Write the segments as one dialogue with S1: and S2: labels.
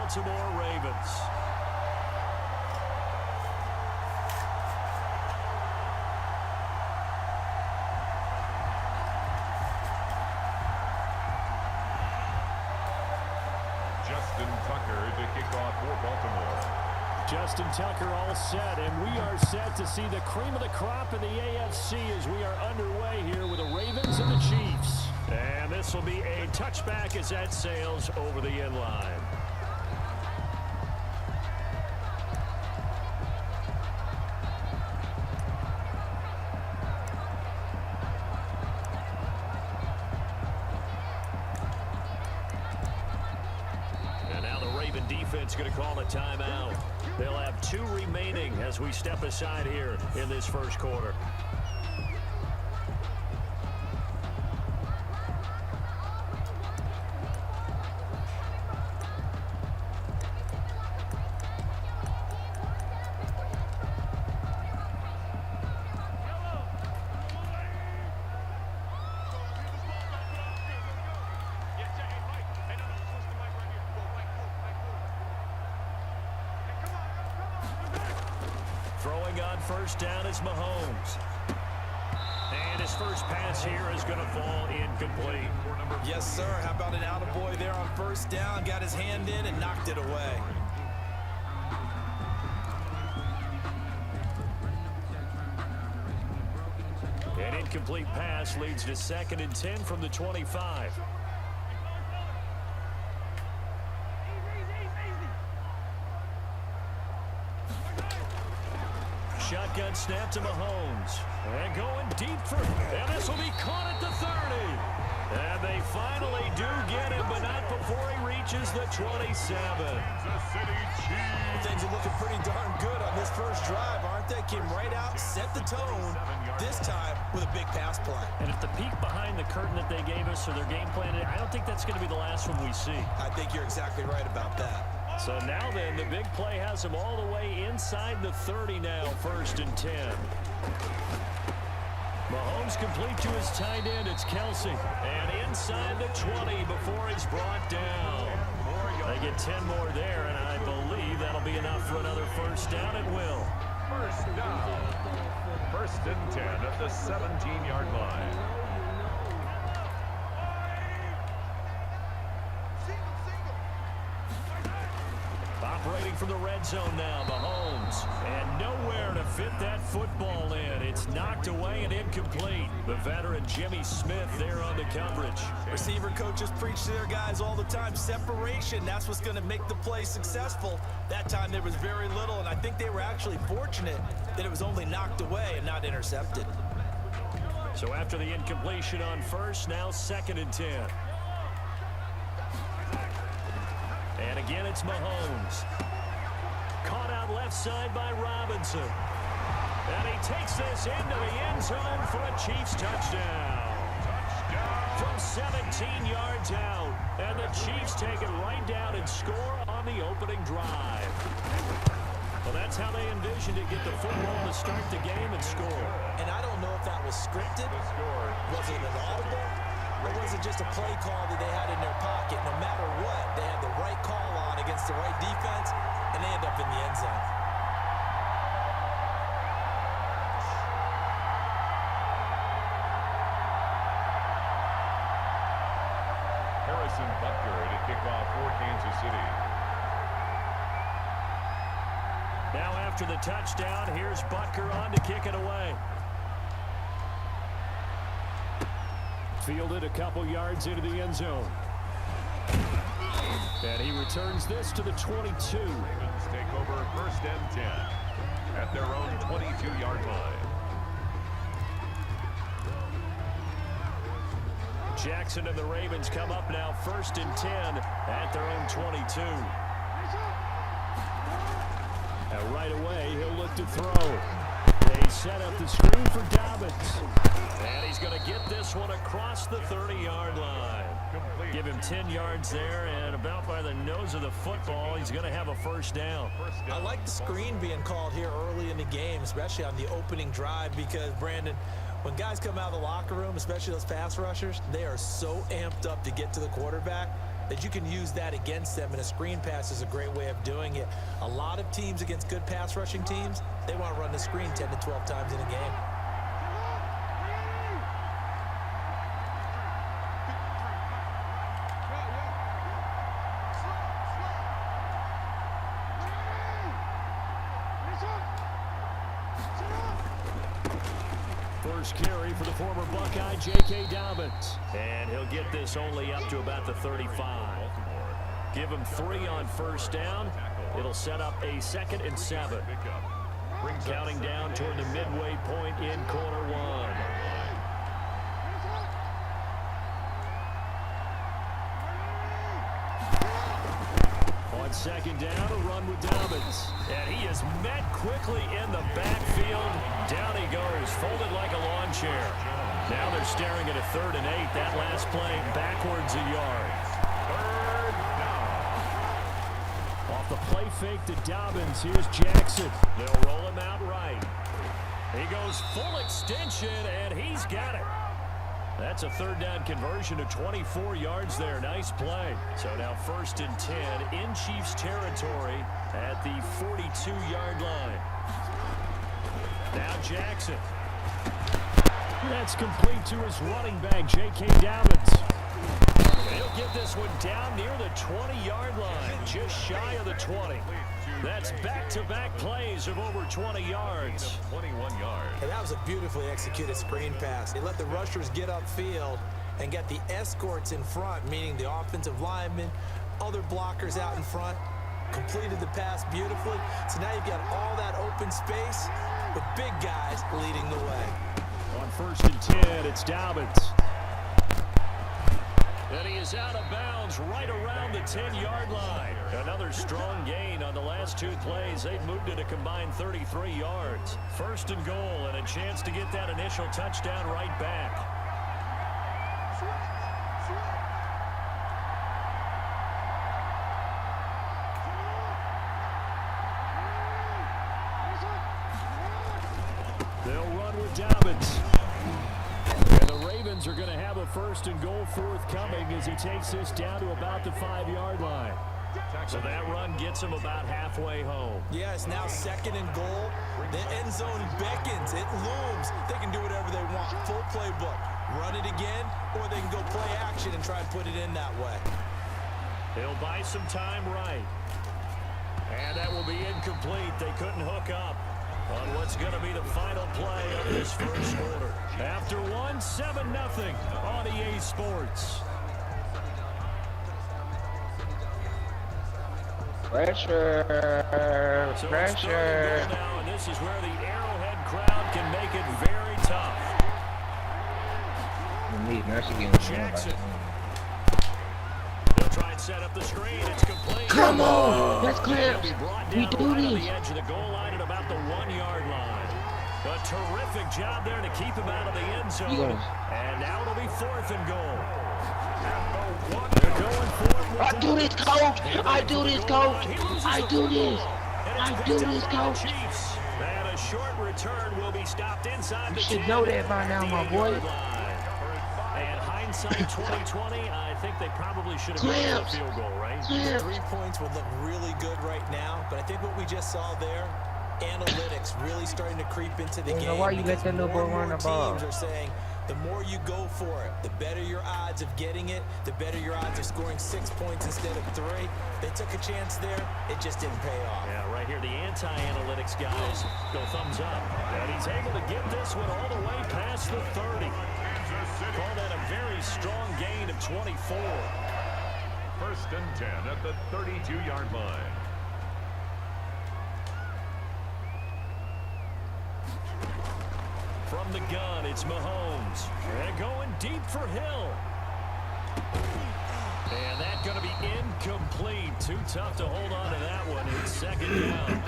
S1: Baltimore Ravens.
S2: Justin Tucker to kick off for Baltimore.
S1: Justin Tucker all set, and we are set to see the cream of the crop in the AFC as we are underway here with the Ravens and the Chiefs. And this will be a touchback as that sails over the end line. And now the Raven defense going to call a timeout. They'll have 2 remaining as we step aside here in this first quarter. Throwing on first down is Mahomes. And his first pass here is going to fall incomplete.
S3: Yes, sir. How about an attaboy there on first down? Got his hand in and knocked it away.
S1: An incomplete pass leads to 2nd and 10 from the 25. Shotgun snap to Mahomes. And going deep for, and this will be caught at the 30. And they finally do get him, but not before he reaches the 27.
S3: Things are looking pretty darn good on this first drive, aren't they? Came right out, set the tone, this time with a big pass play.
S1: And if the peek behind the curtain that they gave us or their game plan, I don't think that's going to be the last one we see.
S3: I think you're exactly right about that.
S1: So now then, the big play has him all the way inside the 30 now, 1st and 10. Mahomes complete to his tight end. It's Kelsey. And inside the 20 before he's brought down. They get 10 more there, and I believe that'll be enough for another first down. It will.
S2: First down. 1st and 10 at the 17-yard line.
S1: Operating from the red zone now, Mahomes. And nowhere to fit that football in. It's knocked away and incomplete. The veteran Jimmy Smith there on the coverage.
S3: Receiver coaches preach to their guys all the time. Separation, that's what's going to make the play successful. That time there was very little, and I think they were actually fortunate that it was only knocked away and not intercepted.
S1: So after the incompletion on first, now 2nd and 10. And again, it's Mahomes. Caught out left side by Robinson. And he takes this into the end zone for a Chiefs touchdown. From 17 yards out. And the Chiefs take it right down and score on the opening drive. Well, that's how they envisioned it, get the football to start the game and score.
S3: And I don't know if that was scripted. Was it an audible? Or was it just a play call that they had in their pocket? No matter what, they had the right call on against the right defense, and they end up in the end zone.
S2: Harrison Butker to kick off for Kansas City.
S1: Now after the touchdown, here's Butker on to kick it away. Fielded a couple yards into the end zone. And he returns this to the 22.
S2: Ravens take over 1st and 10 at their own 22-yard line.
S1: Jackson and the Ravens come up now 1st and 10 at their own 22. And right away, he'll look to throw. They set up the screen for Dobbins. And he's going to get this one across the 30-yard line.
S2: Complete.
S1: Give him 10 yards there, and about by the nose of the football, he's going to have a first down.
S3: I like the screen being called here early in the game, especially on the opening drive, because, Brandon, when guys come out of the locker room, especially those pass rushers, they are so amped up to get to the quarterback. that you can use that against them, and a screen pass is a great way of doing it. A lot of teams against good pass rushing teams, they want to run the screen 10 to 12 times in a game.
S1: First carry for the former Buckeye, J.K. Dobbins. And he'll get this only up to about the 35. Give him 3 on first down. It'll set up a 2nd and 7. Counting down toward the midway point in quarter 1. On 2nd down, a run with Dobbins. And he is met quickly in the backfield. Down he goes, folded like a lawn chair. Now they're staring at a 3rd and 8. That last play backwards a yard. 3rd down. Off the play fake to Dobbins, here's Jackson. They'll roll him out right. He goes full extension, and he's got it. That's a 3rd down conversion of 24 yards there. Nice play. So now 1st and 10 in Chiefs territory at the 42-yard line. Now Jackson. That's complete to his running back, J.K. Dobbins. He'll get this one down near the 20-yard line, just shy of the 20. That's back-to-back plays of over 20 yards.
S2: 21 yards.
S3: And that was a beautifully executed screen pass. They let the rushers get upfield and get the escorts in front, meaning the offensive linemen, other blockers out in front, completed the pass beautifully. So now you've got all that open space with big guys leading the way.
S1: On 1st and 10, it's Dobbins. And he is out of bounds right around the 10-yard line. Another strong gain on the last 2 plays. They've moved it a combined 33 yards. 1st and goal, and a chance to get that initial touchdown right back. They'll run with Dobbins. And the Ravens are going to have a 1st and goal forthcoming as he takes this down to about the 5-yard line. So that run gets him about halfway home.
S3: Yeah, it's now 2nd and goal. The end zone beckons. It looms. They can do whatever they want. Full playbook. Run it again, or they can go play action and try and put it in that way.
S1: He'll buy some time right. And that will be incomplete. They couldn't hook up on what's going to be the final play of this first quarter. After 7-0 on EA Sports.
S4: Pressure.
S1: So
S4: Pressure.
S1: Now, and this is where the Arrowhead crowd can make it very tough. Jackson. They'll try and set up the screen. It's complete.
S4: Come on. That's clear.
S1: He'll be brought
S4: We
S1: down
S4: do
S1: right on
S4: this.
S1: the edge of the goal line at about the 1-yard line. A terrific job there to keep him out of the end zone. And now it'll be 4th and goal. They're going for it.
S4: I do this, coach. I do this, coach. I do this. I do this, coach.
S1: And a short return will be stopped inside the 10.
S4: You should know that by now, my boy.
S1: And hindsight 2020, I think they probably should have gone for the field goal, right?
S3: The 3 points would look really good right now, but I think what we just saw there, analytics really starting to creep into the game.
S4: Why you let that little boy run the ball?
S3: Teams are saying the more you go for it, the better your odds of getting it, the better your odds of scoring 6 points instead of 3. They took a chance there. It just didn't pay off.
S1: Yeah, right here, the anti-analytics guys go thumbs up. And he's able to get this one all the way past the 30. Call that a very strong gain of 24.
S2: 1st and 10 at the 32-yard line.
S1: From the gun, it's Mahomes. And going deep for Hill. And that's going to be incomplete. Too tough to hold on to that one. It's 2nd down.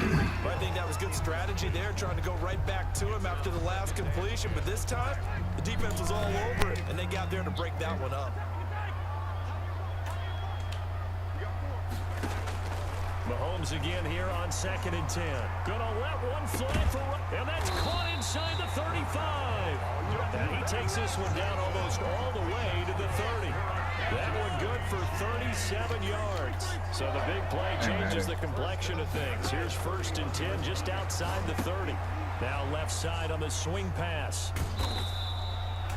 S3: But I think that was good strategy there, trying to go right back to him after the last completion. But this time, the defense was all over it, and they got there to break that one up.
S1: Mahomes again here on 2nd and 10. Gonna let one fly for, and that's caught inside the 35. And he takes this one down almost all the way to the 30. That one good for 37 yards. So the big play changes the complexion of things. Here's 1st and 10 just outside the 30. Now left side on the swing pass.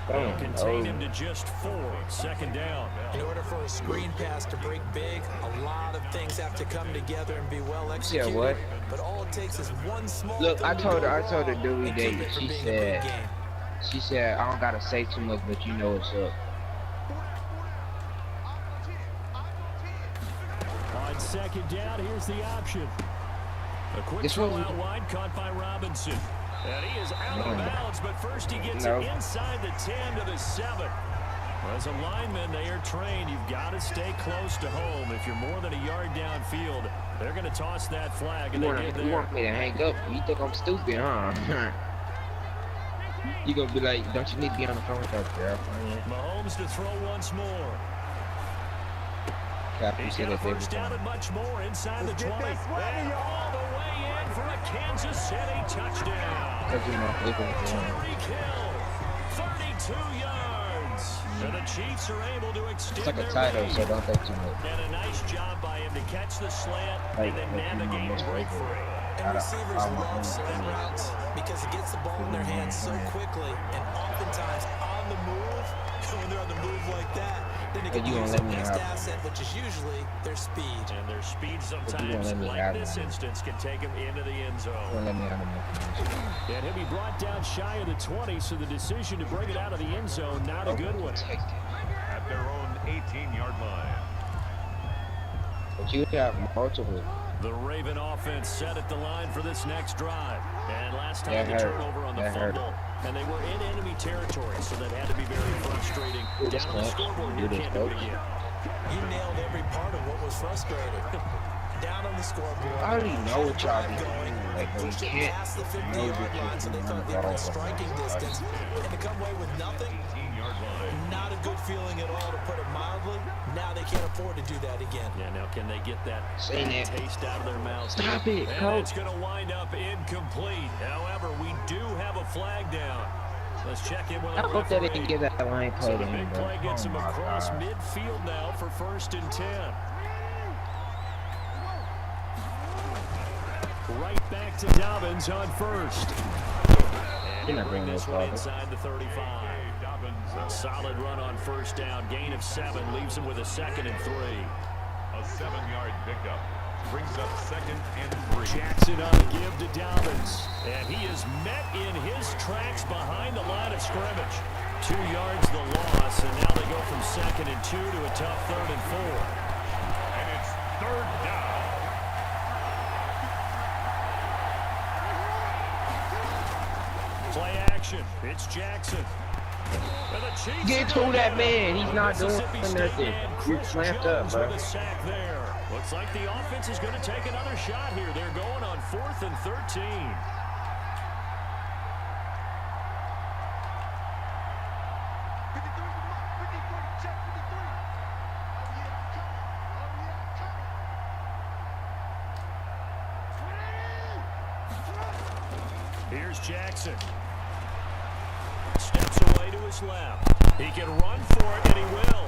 S1: They'll contain him to just 4. 2nd down.
S3: In order for a screen pass to break big, a lot of things have to come together and be well executed.
S4: Yeah, what?
S3: But all it takes is one small
S4: Look,
S3: thing
S4: I told her Dewey
S3: and keep
S4: that
S3: it from being a big game.
S4: she said I don't gotta say too much, but you know what's up.
S1: On 2nd down, here's the option. A quick throw out wide, caught by Robinson. And he is out of bounds, but first he gets it inside the 10 to the 7. As a lineman, they are trained. You've got to stay close to home. If you're more than a yard downfield, they're going to toss that flag. And
S4: You
S1: they
S4: want me to hang up? You think I'm stupid, huh? You gonna be like, don't you need to be on the phone with that girlfriend?
S1: Mahomes to throw once more. He's got a 1st down and much more inside the 20. And all the way in for a Kansas City touchdown. Tyreek Hill, 32 yards. And the Chiefs are able to extend
S4: it's like a
S1: their
S4: title,
S1: lead.
S4: so don't think too much.
S1: And a nice job by him to catch the slant and then navigate and break free.
S3: And receivers love slant routes because it gets the ball in their hands so quickly, and oftentimes on the move, when they're on the move like that, then they can use their next asset, which is usually their speed.
S1: And their speed sometimes, like this instance, can take them into the end zone. And he'll be brought down shy of the 20, so the decision to bring it out of the end zone, not a good one.
S2: At their own 18-yard line.
S4: But you have multiple.
S1: The Raven offense set at the line for this next drive. And last time the turnover on the fumble. And they were in enemy territory, so that had to be very frustrating. Down on the scoreboard, you can't do it again.
S3: You nailed every part of what was frustrating. Down on the scoreboard.
S4: I already know what y'all be doing. Like, we
S3: pushed it
S4: can't
S3: past the 50-yard line, so they thought they were in striking distance. And to come away with nothing, not a good feeling at all, to put it mildly. Now they can't afford to do that again.
S1: Yeah, now can they get that taste out of their mouths?
S4: Stop it,
S1: and
S4: coach.
S1: It's going to wind up incomplete. However, we do have a flag down. Let's check in with
S4: I
S1: the
S4: hope they
S1: referee.
S4: didn't give that line play
S1: So the
S4: to him,
S1: big
S4: bro.
S1: play gets him across
S4: God.
S1: midfield now for 1st and 10. Right back to Dobbins on 1st. And
S4: You're not
S1: he'll bring
S4: bringing
S1: this
S4: this
S1: one
S4: over.
S1: inside the 35. A solid run on 1st down. Gain of 7 leaves him with a 2nd and 3.
S2: A 7-yard pickup brings up 2nd and 3.
S1: Jackson on a give to Dobbins. And he is met in his tracks behind the line of scrimmage. 2 yards the loss, and now they go from 2nd and 2 to a tough 3rd and 4.
S2: And it's 3rd down.
S1: Play action. It's Jackson.
S4: Get to that man. He's not doing nothing. You're clamped up, bro.
S1: With a sack there. Looks like the offense is going to take another shot here. They're going on 4th and 13. Here's Jackson. Steps away to his left. He can run for it, and he will.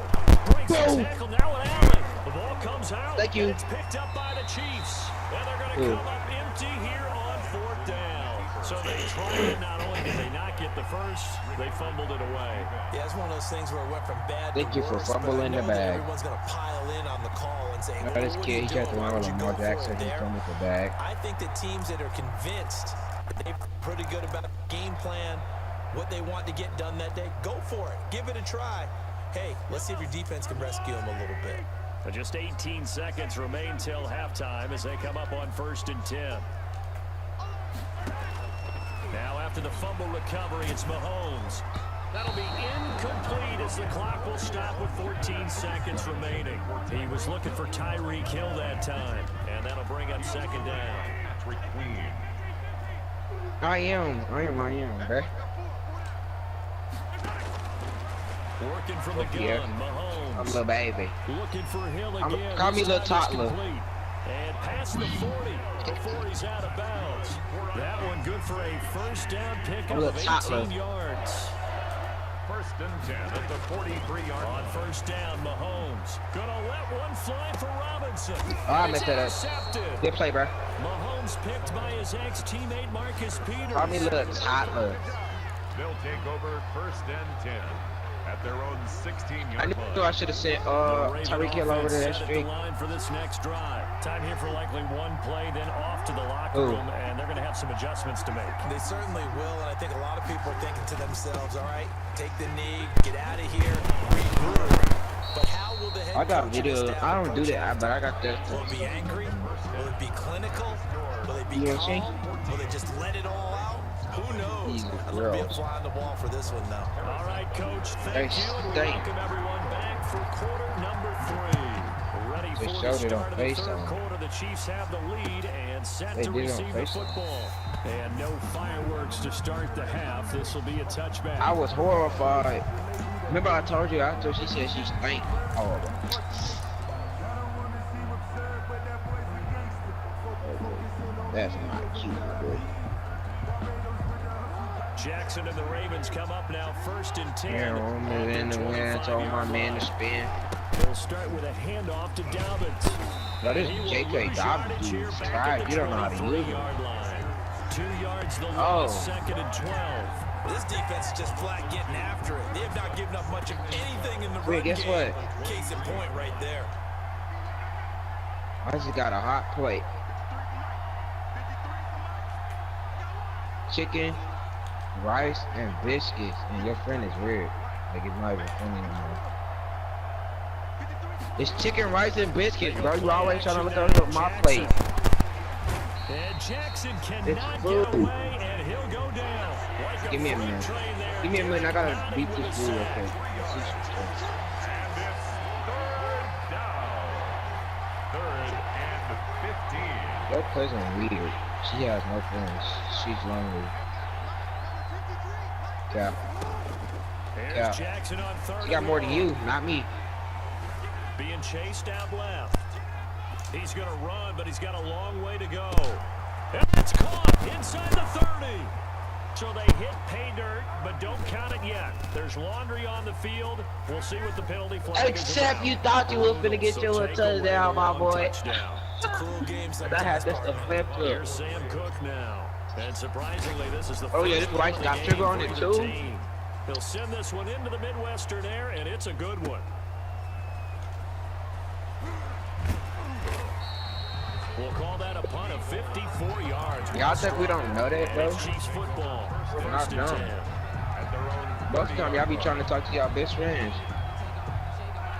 S1: Breaks the tackle now with Allen. The ball comes out.
S4: Thank you.
S1: And it's picked up by the Chiefs. And they're going to come up empty here on 4th down. So they tried it. Not only did they not get the first, they fumbled it away.
S3: Yeah, it's one of those things where it went from bad
S4: Thank
S3: to
S4: you for
S3: worse, but I
S4: fumbling the
S3: know that
S4: bag.
S3: everyone's going to pile in on the call and saying,
S4: This
S3: what are
S4: kid,
S3: you
S4: he got the
S3: doing? Why
S4: one
S3: would
S4: with
S3: you
S4: Lamar
S3: go for
S4: Jackson.
S3: it
S4: He's
S3: there?
S4: coming with the bag.
S3: I think that teams that are convinced that they're pretty good about the game plan, what they want to get done that day, go for it. Give it a try. Hey, let's see if your defense can rescue them a little bit.
S1: Just 18 seconds remain till halftime as they come up on 1st and 10. Now after the fumble recovery, it's Mahomes. That'll be incomplete as the clock will stop with 14 seconds remaining. He was looking for Tyreek Hill that time, and that'll bring up 2nd down.
S2: Patrick Queen.
S4: I am, bro.
S1: Working from the gun,
S4: Yeah.
S1: Mahomes.
S4: I'm a little baby.
S1: Looking for Hill again.
S4: Call me
S1: This
S4: little
S1: time it's
S4: toddler.
S1: complete. And past the 40 before he's out of bounds. That one good for a 1st down pickup
S4: I'm a
S1: of
S4: little toddler.
S1: 18 yards.
S2: first and 10 at the 43-yard line.
S1: On first down, Mahomes gonna let one fly for Robinson.
S4: Oh, I messed that up.
S1: Intercepted.
S4: Good play, bro.
S1: Mahomes picked by his ex-teammate Marcus Peters.
S4: Call me little toddler.
S2: They'll take over first and 10 at their own 16-yard
S4: I
S2: line.
S4: knew I should have sent Tyreek Hill over to that street.
S1: Line for this next drive. Time here for likely one play, then off to the locker room, and they're going to have some adjustments to make.
S3: They certainly will, and I think a lot of people are thinking to themselves, all right, take the knee, get out of here, regroup. But how will the head
S4: I got
S3: coach
S4: video.
S3: and staff
S4: I don't do
S3: approach
S4: that, but I got that.
S3: it? Will it be angry? Will it be clinical? Will it be
S4: You know what I'm
S3: calm? Will they just let it all out? Who knows?
S4: Jesus,
S3: I'd love to be a
S4: girls.
S3: fly on the wall for this one, though.
S1: All right, Coach, thank
S4: They
S1: you. And we
S4: stink.
S1: welcome everyone back for quarter number 3. Ready
S4: They
S1: for the
S4: showed it on
S1: start of the third
S4: FaceTime.
S1: quarter. The Chiefs have the lead and set
S4: They
S1: to
S4: did it on
S1: receive the
S4: FaceTime.
S1: football. And no fireworks to start the half. This will be a touchback.
S4: I was horrified. Remember I told you after she said she stank. Oh, that's not cute, bro.
S1: Jackson and the Ravens come up now, first and 10.
S4: Yeah, I'm in the wind. I told my man to spin.
S1: They'll start with a handoff to Dobbins.
S4: But this
S1: He will
S4: J.K.
S1: lose
S4: Dobbins
S1: yardage
S4: dude
S1: here
S4: is
S1: back
S4: tried.
S1: at
S4: You
S1: the
S4: don't know how to use him.
S1: 23-yard line. 2 yards the
S4: Oh.
S1: loss, second and 12.
S3: This defense is just flat getting after it. They have not given up much of anything in the run
S4: Wait, guess
S3: game.
S4: what?
S3: Case in point right there.
S4: I just got a hot plate. Chicken, rice, and biscuits. And your friend is weird. Like it's not even funny anymore. It's chicken, rice, and biscuits, bro. You always trying to look over my plate.
S1: And Jackson
S4: It's
S1: cannot
S4: food.
S1: get away, and he'll go down. Like
S4: Give me a
S1: freight
S4: minute.
S1: train there.
S4: Give me a minute. I gotta
S1: Derrick
S4: beat
S1: Henry
S4: this
S1: with
S4: food
S1: a
S4: real quick.
S2: And it's third down. Third and 15.
S4: Your cousin weird. She has no friends. She's lonely. Cap.
S1: Here's
S4: Yeah.
S1: Jackson on third.
S4: She got
S1: and
S4: more than
S1: long.
S4: you, not me.
S1: Being chased out left. He's going to run, but he's got a long way to go. And it's caught inside the 30. So they hit pay dirt, but don't count it yet. There's laundry on the field. We'll see what the penalty flag is
S4: Except
S1: about.
S4: you thought you was finna get
S1: So
S4: you a
S1: take away
S4: touchdown,
S1: the
S4: my
S1: long
S4: boy.
S1: touchdown.
S3: It's a cruel game
S4: But I had
S3: sometimes.
S4: this to flip through.
S1: Here's Sam Cook now. And surprisingly, this is the
S4: Oh, yeah,
S1: first
S4: this white
S1: one of
S4: got
S1: the
S4: sugar
S1: game
S4: on
S1: for
S4: it,
S1: either
S4: too.
S1: team. He'll send this one into the Midwestern air, and it's a good one. We'll call that a punt of 54 yards.
S4: Y'all think we don't know that,
S1: And
S4: bro?
S1: it's Chiefs football.
S4: We're not
S1: First and
S4: dumb.
S1: 10.
S2: At their own
S4: Most of the time, y'all be trying to talk to y'all best friends.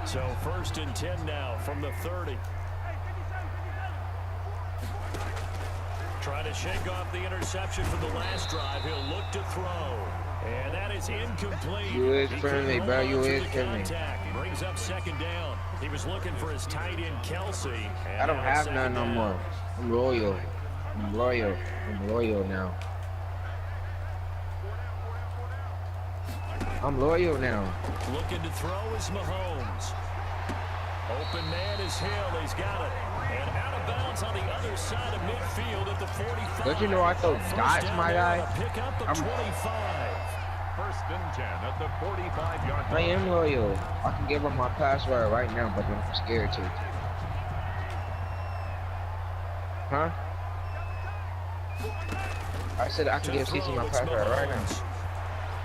S1: So first and 10 now from the 30. Trying to shake off the interception from the last drive. He'll look to throw. And that is incomplete.
S4: You is
S1: He
S4: friendly,
S1: couldn't
S4: bro.
S1: hold
S4: You
S1: on to
S4: is
S1: the
S4: friendly.
S1: contact. Brings up second down. He was looking for his tight end, Kelsey. And
S4: I don't
S1: now
S4: have
S1: second
S4: none no
S1: down.
S4: more. I'm loyal. I'm loyal. I'm loyal now. I'm loyal now.
S1: Looking to throw is Mahomes. Open man is Hill. He's got it. And out of bounds on the other side of midfield at the 45.
S4: Don't you know I throw
S1: First
S4: dots,
S1: down
S4: my
S1: there
S4: guy?
S1: on a pickup of
S4: I'm-
S1: 25.
S2: First and 10 at the 45-yard
S4: I
S2: line.
S4: am loyal. I can give up my password right now, but I'm scared to. Huh? I said I can give CC my password right now.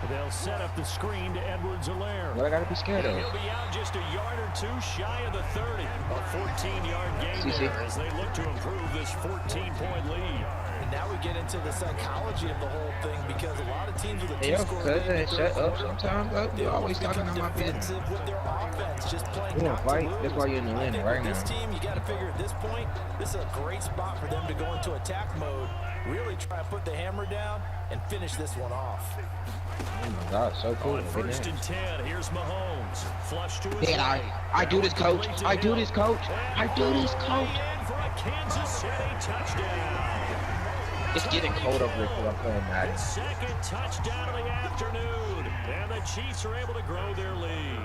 S1: They'll set up the screen to Edwards-Helaire.
S4: What I gotta be scared of?
S1: He'll be out just a yard or two shy of the 30. A 14-yard gain
S4: CC.
S1: there as they look to improve this 14-point lead.
S3: And now we get into the psychology of the whole thing because a lot of teams with a
S4: Hey, yo,
S3: two-score
S4: cousin,
S3: lead,
S4: shut up sometimes, bro.
S3: they
S4: You always
S3: become
S4: talking on my business.
S3: defensive with their offense, just playing
S4: You wanna
S3: not
S4: fight?
S3: to lose.
S4: That's why you're in the
S3: I
S4: lane
S3: think
S4: right
S3: with this
S4: now.
S3: team, you got to figure at this point, this is a great spot for them to go into attack mode, really try to put the hammer down and finish this one off.
S4: Oh my God, so cool.
S1: On first and 10, here's Mahomes. Flush to his
S4: Yeah,
S1: right.
S4: I do this, coach. I do this, coach. I do this, coach.
S1: And for a Kansas City touchdown.
S4: It's getting cold over here because I'm playing
S1: His
S4: Madden.
S1: second touchdown of the afternoon. And the Chiefs are able to grow their lead.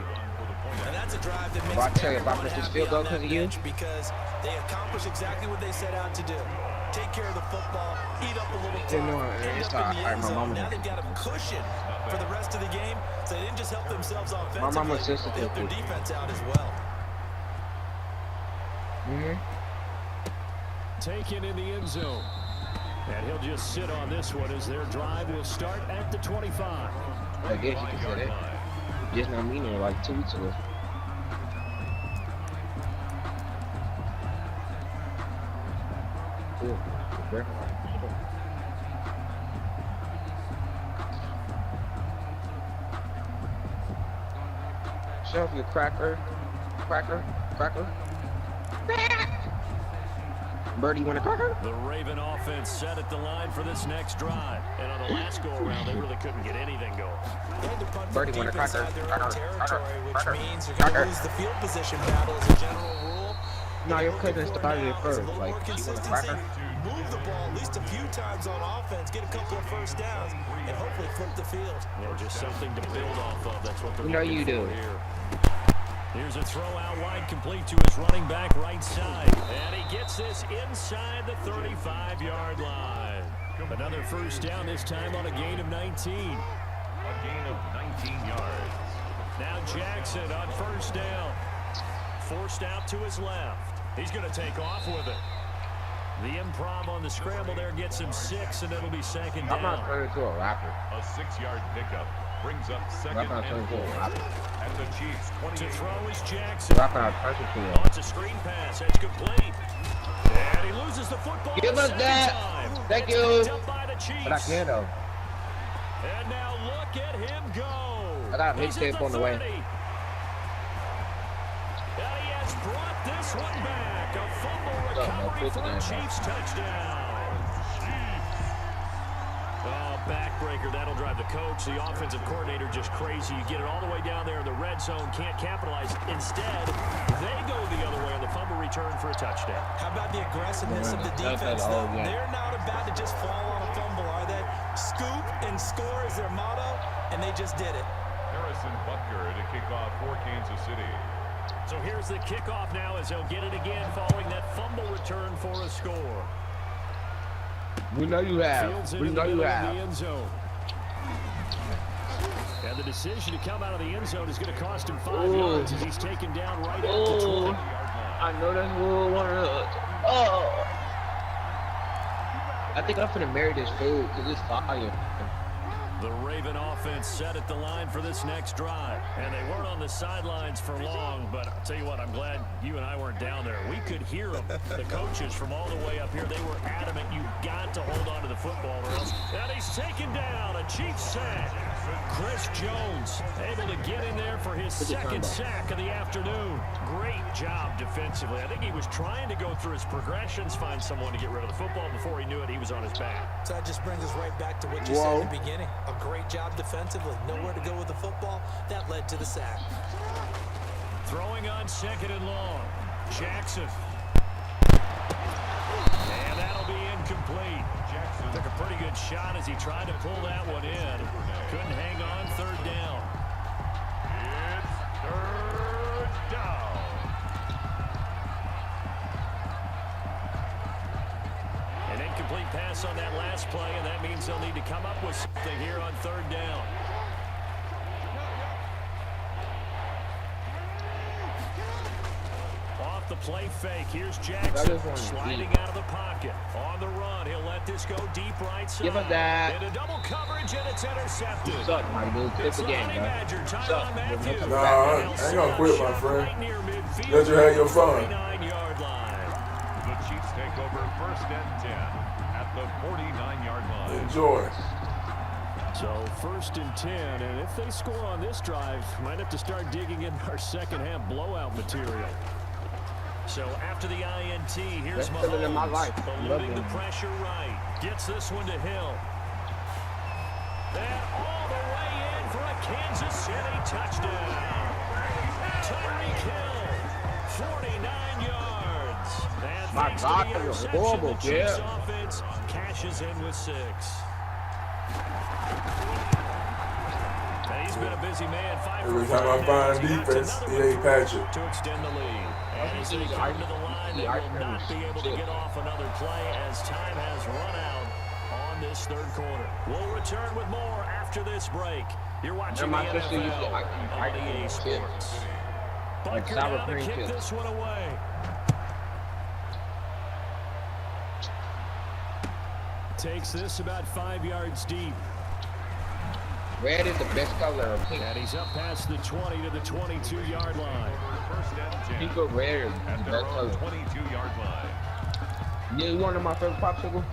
S3: And that's a drive that makes
S4: Well, I tell you, if I
S3: everyone
S4: miss this
S3: happy
S4: field goal
S3: on that
S4: 'cause of you,
S3: bench because they accomplish exactly what they set out to do. Take care of the football, eat up a little
S4: didn't know
S3: time, end
S4: it's
S3: up
S4: all
S3: in the
S4: right.
S3: end
S4: My
S3: zone.
S4: mama,
S3: Now they've got a cushion for the rest of the game, so they didn't just help themselves
S4: my mama
S3: offensively,
S4: sister
S3: they helped their
S4: too.
S3: defense out as well.
S1: Taken in the end zone. And he'll just sit on this one as their drive will start at the 25.
S4: I guess you can say that. Just not meaning it like 2 weeks ago. Cool. Show off your cracker. Birdie, you want a cracker?
S1: The Raven offense set at the line for this next drive. And on the last go-around, they really couldn't get anything going.
S3: They had to punt
S4: Birdie,
S3: from
S4: want a
S3: deep
S4: cracker?
S3: inside their own territory, which
S4: Cracker.
S3: means you're going to lose the field position battle as a general rule.
S4: No, your
S3: What
S4: cousin
S3: they're looking for
S4: started it
S3: now is
S4: first.
S3: a little
S4: Like,
S3: more
S4: she want a
S3: consistency,
S4: cracker?
S3: move the ball at least a few times on offense, get a couple of first downs, and hopefully flip the field.
S1: Yeah, just something to build off of. That's what they're
S4: You know
S1: looking
S4: you do.
S1: for here. Here's a throw out wide, complete to his running back right side. And he gets this inside the 35-yard line. Another first down, this time on a gain of 19.
S2: A gain of 19 yards.
S1: Now Jackson on first down. Forced out to his left. He's going to take off with it. The improv on the scramble there gets him 6, and it'll be second
S4: I'm not
S1: down.
S4: turning into a rapper.
S2: A 6-yard pickup brings up second
S4: I'm not
S2: and
S4: turning into
S2: 4.
S4: a rapper.
S2: At the Chiefs'
S1: To
S2: 28.
S1: throw is Jackson.
S4: Rapper, I'm turning to
S1: Oh, it's a screen pass. That's complete. And he loses the football.
S4: Give us
S1: second
S4: that.
S1: time.
S4: Thank
S1: It's
S4: you.
S1: picked up by the Chiefs.
S4: But I can though.
S1: And now look at him go.
S4: I got a
S1: He's at
S4: mixtape
S1: the
S4: on the way.
S1: 30. And he has brought this one back. A fumble recovery for a Chiefs touchdown. Oh, backbreaker. That'll drive the coach, the offensive coordinator, just crazy. You get it all the way down there in the red zone, can't capitalize. Instead, they go the other way on the fumble return for a touchdown.
S3: How about the aggressiveness of the defense, though? They're not about to just fall on a fumble, are they? Scoop and score is their motto, and they just did it.
S2: Harrison Butker to kick off for Kansas City.
S1: So here's the kickoff now as they'll get it again following that fumble return for a score.
S4: We know you have.
S1: Fields
S4: We know you
S1: the
S4: have.
S1: end zone. And the decision to come out of the end zone is going to cost him 5 yards as he's taken down right at the 20-yard line.
S4: I know that's one of those. Oh. I think I'm finna marry this food because it's fire.
S1: The Raven offense set at the line for this next drive. And they weren't on the sidelines for long, but I'll tell you what, I'm glad you and I weren't down there. We could hear them. The coaches from all the way up here, they were adamant you've got to hold on to the football or else. And he's taken down. A Chiefs sack. Chris Jones able to get in there for his second sack of the afternoon. Great job defensively. I think he was trying to go through his progressions, find someone to get rid of the football. Before he knew it, he was on his back.
S3: So that just brings us right back to what you said in the beginning. A great job defensively. Nowhere to go with the football. That led to the sack.
S1: Throwing on second and long. Jackson. And that'll be incomplete. Jackson took a pretty good shot as he tried to pull that one in. Couldn't hang on. Third down.
S2: It's third down.
S1: An incomplete pass on that last play, and that means they'll need to come up with something here on third down. Off the play fake. Here's Jackson sliding out of the pocket. On the run, he'll let this go deep right side.
S4: Give us that.
S1: Into double coverage, and it's intercepted.
S4: What's up, my dude? Quit the game, bro.
S1: What's up?
S5: Nah, I ain't gonna quit, my friend. Let you have your fun.
S1: 49-yard line.
S2: The Chiefs take over first and 10 at the 49-yard line.
S5: Enjoy.
S1: So first and 10, and if they score on this drive, might have to start digging in our second half blowout material. So after the INT, here's Mahomes,
S4: in my life.
S1: eluding the pressure right. Gets this one to Hill. And all the way in for a Kansas City touchdown. Tyreek Hill, 49 yards. And
S4: My
S1: thanks
S4: God,
S1: to the
S4: that was
S1: interception,
S4: horrible,
S1: the Chiefs
S4: yeah.
S1: offense cashes in with 6. And he's been a busy man. 5
S5: Every
S1: for
S5: time I
S1: 5
S5: find
S1: now.
S5: defense, it ain't Patrick.
S1: To extend the lead. And as they come to the line, they will not be able to get off another play as time has run out on this third quarter. We'll return with more after this break. You're watching the NFL on EA Sports. Bunker down to kick this one away. Takes this about 5 yards deep.
S4: Red is the best color.
S1: And he's up past the 20 to the 22-yard line.
S4: Pink or red is the best color.
S2: 22-yard line.
S4: You one of my favorite popsicles?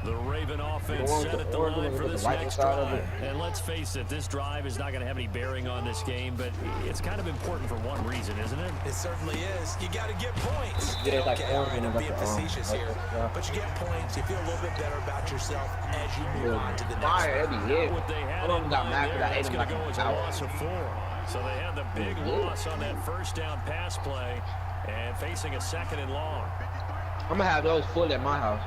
S1: The Raven offense set at the line for this next drive. And let's face it, this drive is not going to have any bearing on this game, but it's kind of important for one reason, isn't it?
S3: It certainly is. You got to get points.
S4: Yeah, it's like
S3: I'm being facetious here, but you get points. You feel a little bit better about yourself as you move on to the next
S4: one.
S1: What they had in mind there, that's going to go as a loss of 4. So they had the big loss on that first down pass play and facing a 2nd and long.
S4: I'm going to have those full at my house.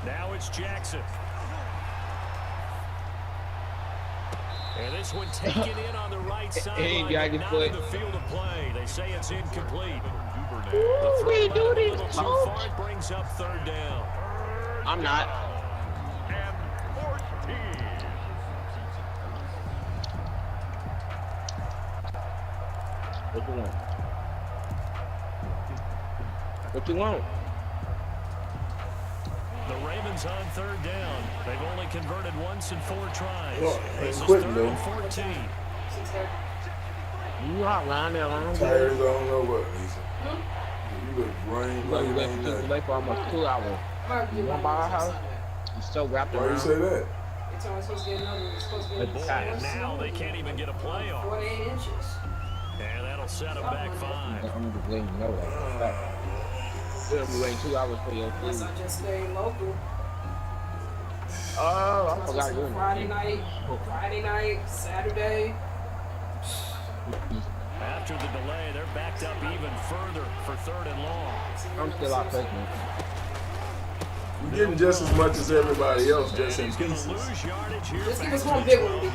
S1: Now it's Jackson. And this one taken in on the right sideline, but not in the field of play. They say it's incomplete. The throw a little too far. It brings up 3rd down.
S4: I'm not.
S2: And 14.
S4: What you want? What you want?
S1: The Ravens on 3rd down. They've only converted once in 4 tries.
S5: Well,
S1: This is
S5: quick,
S1: 3rd
S5: though.
S1: and 14.
S4: You not lying there long.
S5: Tires, I don't know what, Lisa. You look rain like
S4: You
S5: it
S4: went
S5: ain't
S4: to
S5: nothing.
S4: away for almost 2 hours. You want to buy our house? You still wrapped
S5: Why
S4: around.
S5: you say that?
S1: And now they can't even get a play off.
S6: 48 inches.
S1: And that'll set them back 5.
S4: I'm just letting you know that. You'll be waiting 2 hours for your
S6: Unless
S4: food.
S6: I just stay local.
S4: Oh, I forgot you.
S6: Friday night, Saturday.
S1: After the delay, they're backed up even further for 3rd and long.
S4: I'm still out taking.
S5: You're getting just as much as everybody else, just in
S1: He's going
S5: pieces.
S1: to lose yardage here.
S6: Just give us one big one.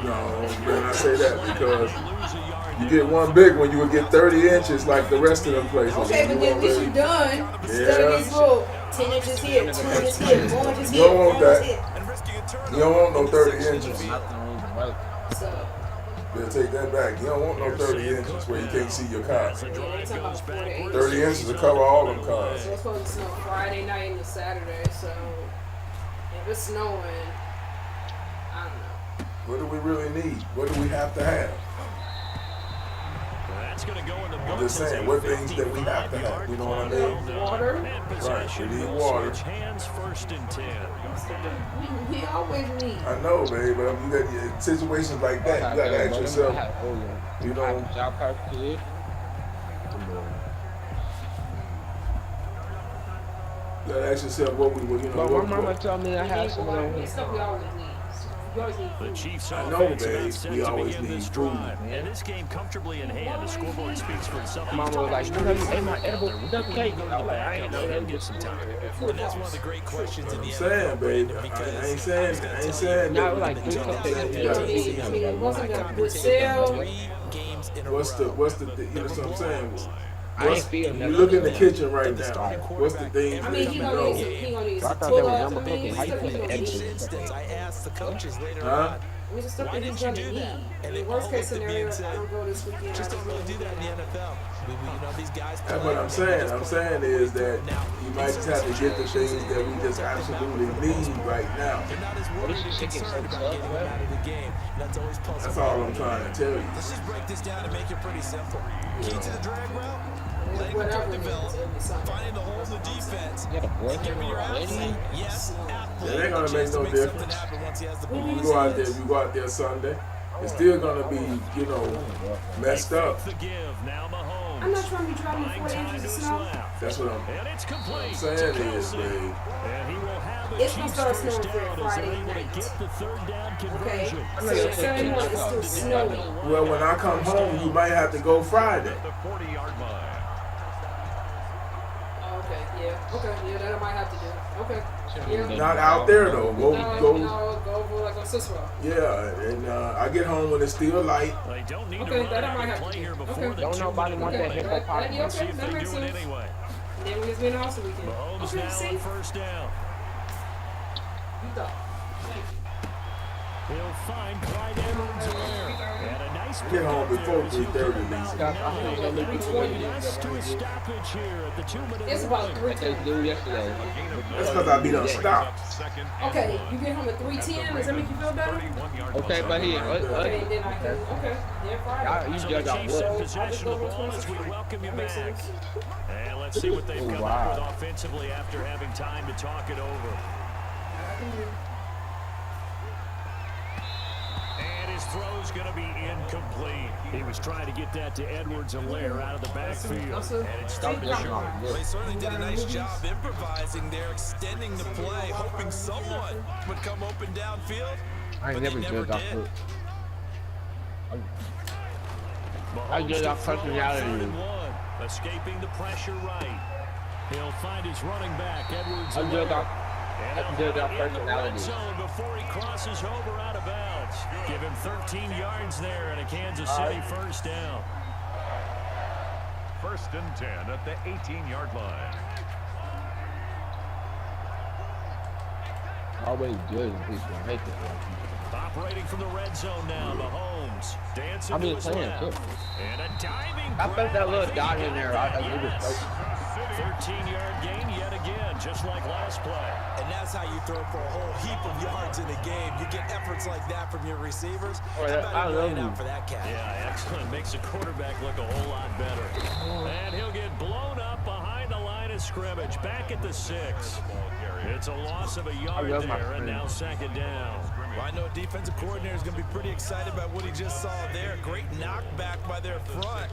S5: No, man, I say that because you get one big one, you would get 30 inches like the rest of them places.
S6: Okay, but then at least you're done. Instead of these little 10 inches here, 2 inches here, 4 inches
S5: You
S6: here,
S5: don't
S6: 4
S5: want that.
S6: inches here.
S5: You don't want no 30 inches.
S6: So,
S5: Better take that back. You don't want no 30 inches where you can't see your car.
S6: yeah, they're talking about 48.
S5: 30 inches to cover all them cars.
S6: So it's supposed to snow Friday night into Saturday, so if it's snowing, I don't know.
S5: What do we really need? What do we have to have?
S1: That's going to go in the
S5: I'm just saying, what things that we have to have. You know what I mean?
S6: Water.
S5: Right, we need water.
S1: Hands 1st and 10.
S6: We always need.
S5: I know, babe, but you got in situations like that, you got to ask yourself, you know, you got to ask yourself what we, you know,
S4: But my mama
S5: what,
S4: told me I had some of them.
S6: It's stuff we always need. You always need
S1: The
S6: food.
S1: Chiefs
S5: I know,
S1: offense about
S5: babe,
S1: set
S5: we
S1: to
S5: always
S1: begin
S5: need
S1: this
S5: food,
S1: drive. And this game comfortably in hand. The scoreboard speaks for itself.
S4: Mama was like, you know, you ate my edible. You don't take it. I was like, I ain't know that.
S1: Get some time.
S3: And that's one of the great questions in the
S5: I'm saying, babe, I ain't saying
S4: Now,
S5: that.
S4: like,
S6: I mean, it wasn't a Brazil.
S3: 3 games in a
S5: What's the,
S3: row.
S5: you know what I'm saying?
S4: I ain't feel
S5: You
S4: nothing.
S5: look in the kitchen right now. What's the things
S6: I
S5: that
S6: mean,
S5: you
S6: he
S5: know?
S6: gonna need
S4: I
S6: some
S4: thought they were
S6: pull-ups.
S4: number
S6: I mean,
S4: cooking. How you
S6: stuff
S4: put
S6: he
S4: the
S6: gonna
S3: In
S4: eggs
S3: this
S6: need.
S4: in?
S3: instance, I asked the coaches later
S5: Huh?
S3: on,
S6: I mean, the stuff
S3: why
S6: that he's
S3: didn't you
S6: gonna
S3: do
S6: need.
S3: that? And
S6: The
S3: it
S6: worst
S3: all
S6: case
S3: looked at me
S6: scenario,
S3: and
S6: if I
S3: said,
S6: don't go this weekend,
S3: just
S6: I
S3: don't really do that in the NFL. You know, these guys
S5: That's what I'm saying. I'm saying is that you might just have to get the things that we just absolutely need right now.
S3: They're not as worried or concerned about getting them out of the game. That's always puzzling.
S5: That's all I'm trying to tell you.
S3: Let's just break this down and make it pretty simple. Key to the drag route, letting the
S6: whatever
S3: play
S6: it is,
S3: develop,
S6: it'll be something.
S3: finding the hole in the defense,
S4: You got a boy
S3: and giving your athlete,
S4: already?
S3: yes, athlete,
S5: It ain't gonna
S3: a chance
S5: make no
S3: to make something
S5: difference.
S3: happen once he has the ball.
S5: You go out there, if you go out there Sunday, it's still gonna be, you know, messed up.
S1: The give. Now Mahomes.
S6: I'm not trying to be driving
S1: Buying
S6: 40
S1: time
S6: inches
S1: to
S6: of
S1: his
S6: snow.
S1: left.
S5: That's what
S1: And it's complete.
S5: saying
S1: to
S5: is,
S1: Kelsey.
S5: babe.
S1: And he will have a
S6: It's gonna
S1: Chiefs
S6: start
S1: first
S6: snowing
S1: down
S6: for
S1: as they're
S6: Friday
S1: able to
S6: night.
S1: get the 3rd down
S6: Okay,
S1: conversion.
S6: so Saturday morning it's still snowing.
S5: Well, when I come home, you might have to go Friday.
S2: The 40-yard line.
S6: Okay, yeah. Okay, yeah, that I might have to do. Okay. Yeah.
S5: Not out there though. Go.
S6: Go for like a Cicero.
S5: Yeah, and I get home when it's still light.
S1: They don't need to
S6: Okay,
S1: run
S6: that I
S1: out
S6: might
S1: and
S6: have
S1: play
S6: to
S1: here
S6: do.
S1: before
S6: Okay.
S1: the
S4: Don't
S1: 2
S4: nobody
S1: minute
S4: want that
S1: warning.
S4: hippopotamus.
S1: Let's see
S6: Okay,
S1: if
S6: that
S1: they
S6: makes
S1: do it
S6: sense.
S1: anyway.
S6: Then we just be in the house the weekend.
S1: Mahomes
S6: Okay,
S1: now
S6: see?
S1: on first down.
S6: You thought. Thank you.
S1: He'll find Clyde Edwards-Helaire. And a nice
S5: Get home
S1: pickup
S5: before
S1: there as he'll
S5: 3:30
S1: come
S5: at
S1: about
S5: least.
S1: less to a stoppage here at the 2 minute
S6: It's about
S1: warning.
S6: 3:10.
S4: They do yesterday.
S5: That's because I be done stopped.
S6: Okay, you get home at 3:10. Does that make you feel better?
S4: Okay, but here,
S6: Okay, then I can. Okay, then Friday.
S4: you
S1: So
S4: just
S1: the
S4: got
S1: Chiefs
S4: what?
S1: in possession of the ball as we welcome you
S6: That makes
S1: back.
S6: sense.
S1: And let's see what they've come
S4: Wow.
S1: up with offensively after having time to talk it over. And his throw's going to be incomplete. He was trying to get that to Edwards-Helaire out of the backfield. And it started short.
S3: Well, they certainly did a nice job improvising there, extending the play, hoping someone would come open downfield.
S4: I ain't
S3: But
S4: never
S3: they never
S4: judged off
S3: did.
S4: foot.
S1: Mahomes
S4: I judge
S1: to
S4: off
S1: throw on
S4: personality.
S1: 3rd and 1. Escaping the pressure right. He'll find his running back,
S4: I judge
S1: Edwards-Helaire.
S4: off.
S1: And
S4: I
S1: he'll
S4: judge
S1: have
S4: off
S1: it in the red
S4: personality.
S1: zone before he crosses over out of bounds. Give him 13 yards there and a Kansas City first down.
S2: 1st and 10 at the 18-yard line.
S4: Always good when people make it.
S1: Operating from the red zone now, Mahomes dancing
S4: I'm
S1: to
S4: just
S1: his
S4: saying,
S1: left.
S4: too.
S1: And a diving
S4: I think that little dot in there, I think it was
S1: yes.
S4: close.
S1: 13-yard gain yet again, just like last play.
S3: And that's how you throw for a whole heap of yards in a game. You get efforts like that from your receivers.
S4: Oh,
S3: How
S4: yeah,
S3: about
S4: I
S3: you
S4: love
S3: laying
S4: you.
S3: out for that cat?
S1: Yeah, excellent. Makes the quarterback look a whole lot better. And he'll get blown up behind the line of scrimmage, back at the 6. It's a loss of a yard
S4: love my
S1: there, and
S4: friend.
S1: now 2nd down.
S3: Well, I know a defensive coordinator is going to be pretty excited about what he just saw there. Great knockback by their front.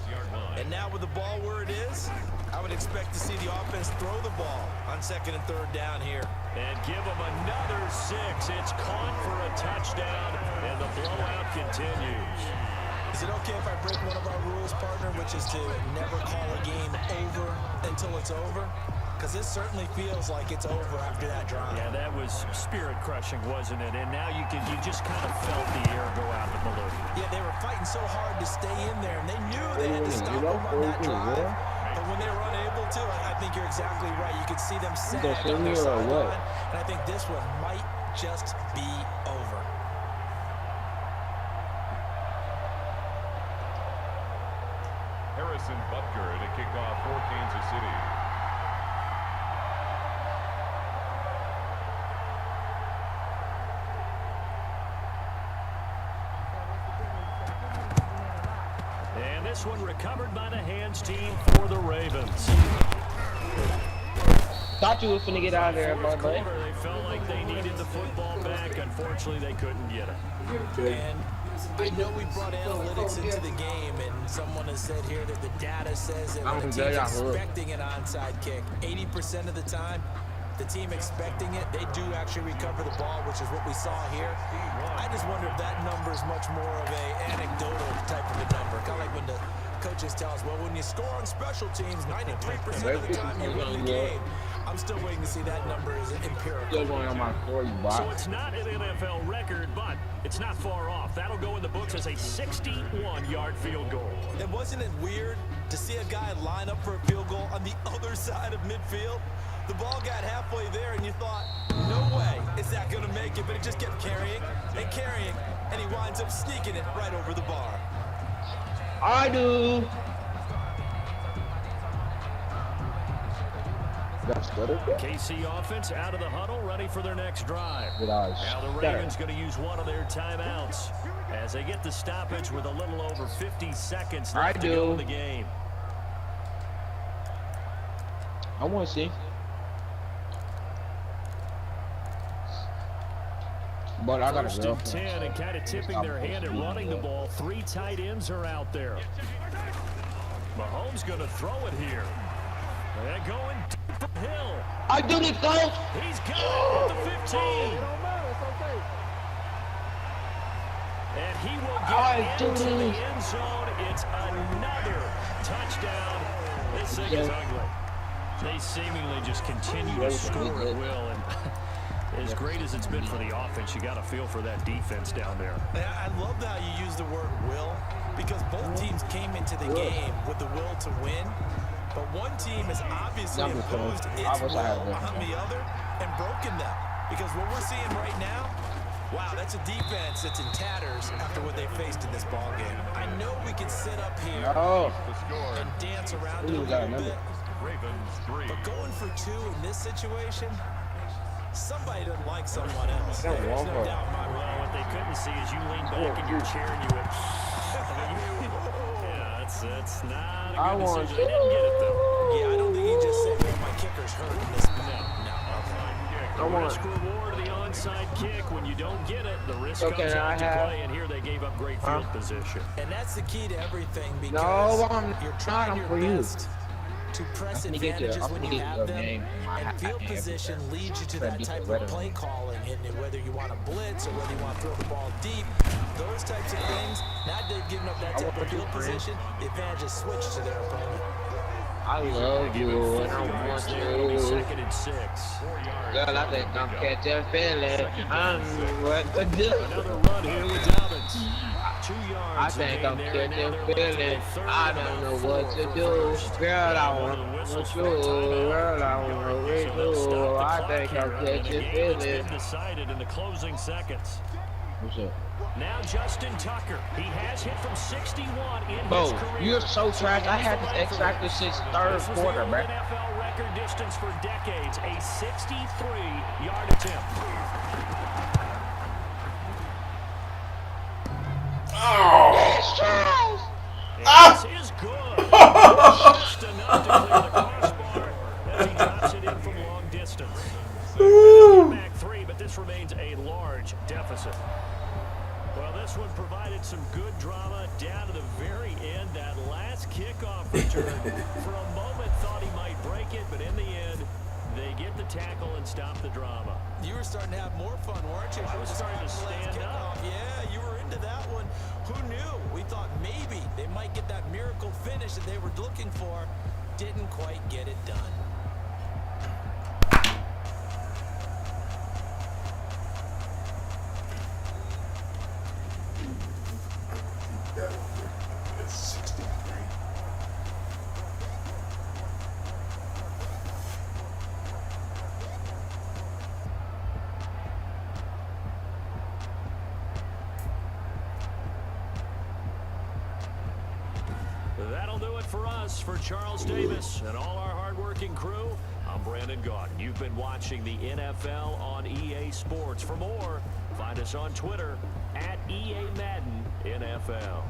S3: And now with the ball where it is, I would expect to see the offense throw the ball on 2nd and 3rd down here.
S1: And give him another 6. It's caught for a touchdown, and the blowout continues.
S3: Is it okay if I break one of our rules, partner, which is to never call a game over until it's over? Because this certainly feels like it's over after that drive.
S1: Yeah, that was spirit-crushing, wasn't it? And now you just kind of felt the air go out the balloon.
S3: Yeah, they were fighting so hard to stay in there, and they knew they had to stop them on that drive. But when they were unable to, I think you're exactly right. You could see them sag on their sideline, and I think this one might just be over.
S2: Harrison Butker to kick off for Kansas City.
S1: And this one recovered by the hands team for the Ravens.
S4: Thought you was finna get out of there,
S1: Fourth
S4: buddy.
S1: quarter, they felt like they needed the football back. Unfortunately, they couldn't get it.
S3: And I know we brought analytics into the game, and someone has said here that the data says that when a team's expecting an onside kick, 80% of the time, the team expecting it, they do actually recover the ball, which is what we saw here. I just wonder if that number is much more of a anecdotal type of a number. Kind of like when the coaches tell us, well, when you score on special teams, 93% of the time you win the game. I'm still waiting to see that number is empirical.
S4: Still going on my story,
S1: So
S4: box.
S1: it's not an NFL record, but it's not far off. That'll go in the books as a 61-yard field goal.
S3: And wasn't it weird to see a guy line up for a field goal on the other side of midfield? The ball got halfway there, and you thought, no way is that going to make it, but it just kept carrying, and he winds up sneaking it right over the bar.
S4: I do. That's better.
S1: KC offense out of the huddle, ready for their next drive.
S4: Good eyes.
S1: Now the Ravens going to use one of their timeouts as they get the stoppage with a little over 50 seconds left to go in the game.
S4: I want to see. But I got
S1: First
S4: a
S1: and 10 and kind of tipping their hand at running the ball. 3 tight ends are out there. Mahomes going to throw it here. They're going deep from Hill.
S4: I do this, coach.
S1: He's got it at the 15. And he will get into the end zone. It's another touchdown. This thing is ugly. They seemingly just continue to score at will, and as great as it's been for the offense, you got to feel for that defense down there.
S3: I love how you use the word will, because both teams came into the game with the will to win, but one team has obviously imposed its will on the other and broken them. Because what we're seeing right now, wow, that's a defense that's in tatters after what they faced in this ball game. I know we can sit up here and dance around it a little bit,
S2: Ravens 3.
S3: but going for 2 in this situation, somebody doesn't like someone else. There's no doubt in my mind.
S1: Well, what they couldn't see is you lean back in your chair and you went, yeah, that's not a good decision. They didn't get it, though.
S3: Yeah, I don't think he just said, well, my kicker's hurt in this spot.
S1: The risk reward of the onside kick. When you don't get it, the risk comes out to play, and here they gave up great field position.
S3: And that's the key to everything, because you're trying your best to press advantages when you have them, and field position leads you to that type of play calling, and whether you want to blitz or whether you want to throw the ball deep, those types of things, not giving up that type of field position, the advantage is switched to their opponent.
S4: I love you and I want you.
S1: Second and 6.
S4: Girl, I think I'm catching feeling. I know what to do.
S1: Another run here with Dobbins. 2 yards.
S4: I think I'm catching feeling. I don't know what to do. Girl, I want to do. Girl, I want to do. I think I'm catching feeling.
S1: Decided in the closing seconds.
S4: What's up?
S1: Now Justin Tucker. He has hit from 61 in his
S4: Bro,
S1: career.
S4: you're so trash. I had this exactly since third quarter, bro.
S1: NFL record distance for decades, a 63-yard attempt. This is good. Just enough to clear the crossbar as he drops it in from long distance. Back 3, but this remains a large deficit. Well, this one provided some good drama down to the very end. That last kickoff return, for a moment, thought he might break it, but in the end, they get the tackle and stop the drama.
S3: You were starting to have more fun, weren't you?
S1: I was starting to stand up.
S3: Yeah, you were into that one. Who knew? We thought maybe they might get that miracle finish that they were looking for. Didn't quite get it done.
S5: It's 63.
S1: That'll do it for us. For Charles Davis and all our hardworking crew, I'm Brandon Gaudin. You've been watching the NFL on EA Sports. For more, find us on Twitter at EA Madden NFL.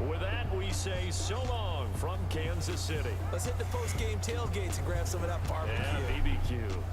S1: With that, we say so long from Kansas City.
S3: Let's hit the post-game tailgates and grab some of that barbecue.
S1: Yeah, BBQ.